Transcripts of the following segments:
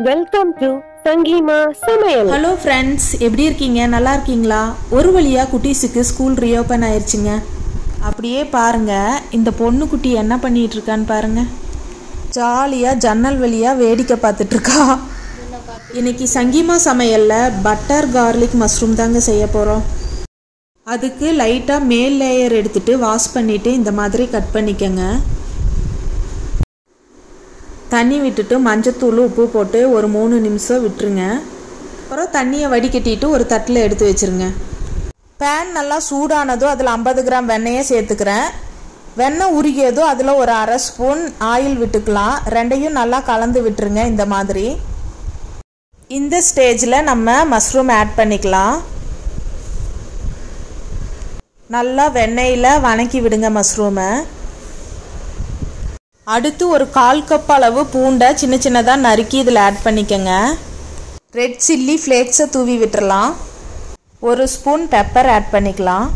Welcome to சங்கீமா சமையல். Hello friends, எப்படி இருக்கீங்க? நல்லா இருக்கீங்களா? ஒரு வழியாக குட்டீஸுக்கு ஸ்கூல் ரீஓப்பன் ஆயிடுச்சுங்க. அப்படியே பாருங்கள், இந்த பொண்ணு குட்டி என்ன பண்ணிகிட்டு இருக்கான்னு பாருங்கள். ஜாலியாக ஜன்னல் வழியாக வேடிக்கை பார்த்துட்ருக்கா. இன்னைக்கு சங்கீமா சமையலில் பட்டர் கார்லிக் மஷ்ரூம் தாங்க செய்ய போகிறோம். அதுக்கு லைட்டாக மேல் லேயர் எடுத்துகிட்டு வாஷ் பண்ணிவிட்டு இந்த மாதிரி கட் பண்ணிக்கோங்க. தண்ணி விட்டுட்டு மஞ்சத்தூள் உப்பு போட்டு ஒரு 3 நிமிஷம் விட்டுருங்க. அப்புறம் தண்ணியை வடிகட்டிட்டு ஒரு தட்டில் எடுத்து வச்சுருங்க. பேன் நல்லா சூடானதும் அதில் 50 கிராம் வெண்ணெயை சேர்த்துக்கிறேன். வெண்ணெய் உருகியதும் அதில் ஒரு அரை ஸ்பூன் ஆயில் விட்டுக்கலாம். ரெண்டையும் நல்லா கலந்து விட்டுருங்க. இந்த மாதிரி இந்த ஸ்டேஜில் நம்ம மஷ்ரூம் ஆட் பண்ணிக்கலாம். நல்லா வெண்ணெயில் வணக்கி விடுங்க மஷ்ரூமை. அடுத்து ஒரு 1/4 கப் அளவு பூண்டை சின்ன சின்னதாக நறுக்கி இதில் ஆட் பண்ணிக்கோங்க. ரெட் சில்லி ஃப்ளேக்ஸை தூவி விட்டுறலாம். 1 ஸ்பூன் பெப்பர் ஆட் பண்ணிக்கலாம்.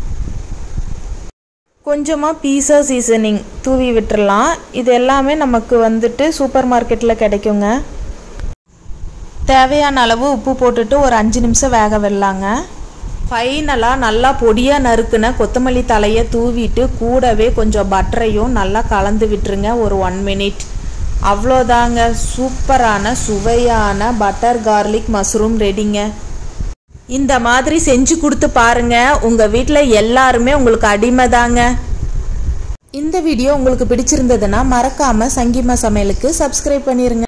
கொஞ்சமாக பீஸா சீசனிங் தூவி விட்டுறலாம். இது எல்லாமே நமக்கு சூப்பர் மார்க்கெட்டில் கிடைக்குங்க. தேவையான அளவு உப்பு போட்டுட்டு ஒரு 5 நிமிஷம் வேக விடலாங்க. ஃபைனலாக நல்லா பொடியாக நறுக்குன கொத்தமல்லி தலையை தூவிட்டு கூடவே கொஞ்சம் பட்டரையும் நல்லா கலந்து விட்டுருங்க. ஒரு 1 மினிட். அவ்வளோதாங்க, சூப்பரான சுவையான பட்டர் கார்லிக் மஷ்ரூம் ரெடிங்க. இந்த மாதிரி செஞ்சு கொடுத்து பாருங்க, உங்கள் வீட்டில் எல்லாருமே உங்களுக்கு அடிமை தாங்க. இந்த வீடியோ உங்களுக்கு பிடிச்சிருந்ததுன்னா மறக்காமல் சங்கீமா சமையலுக்கு சப்ஸ்கிரைப் பண்ணிடுங்க.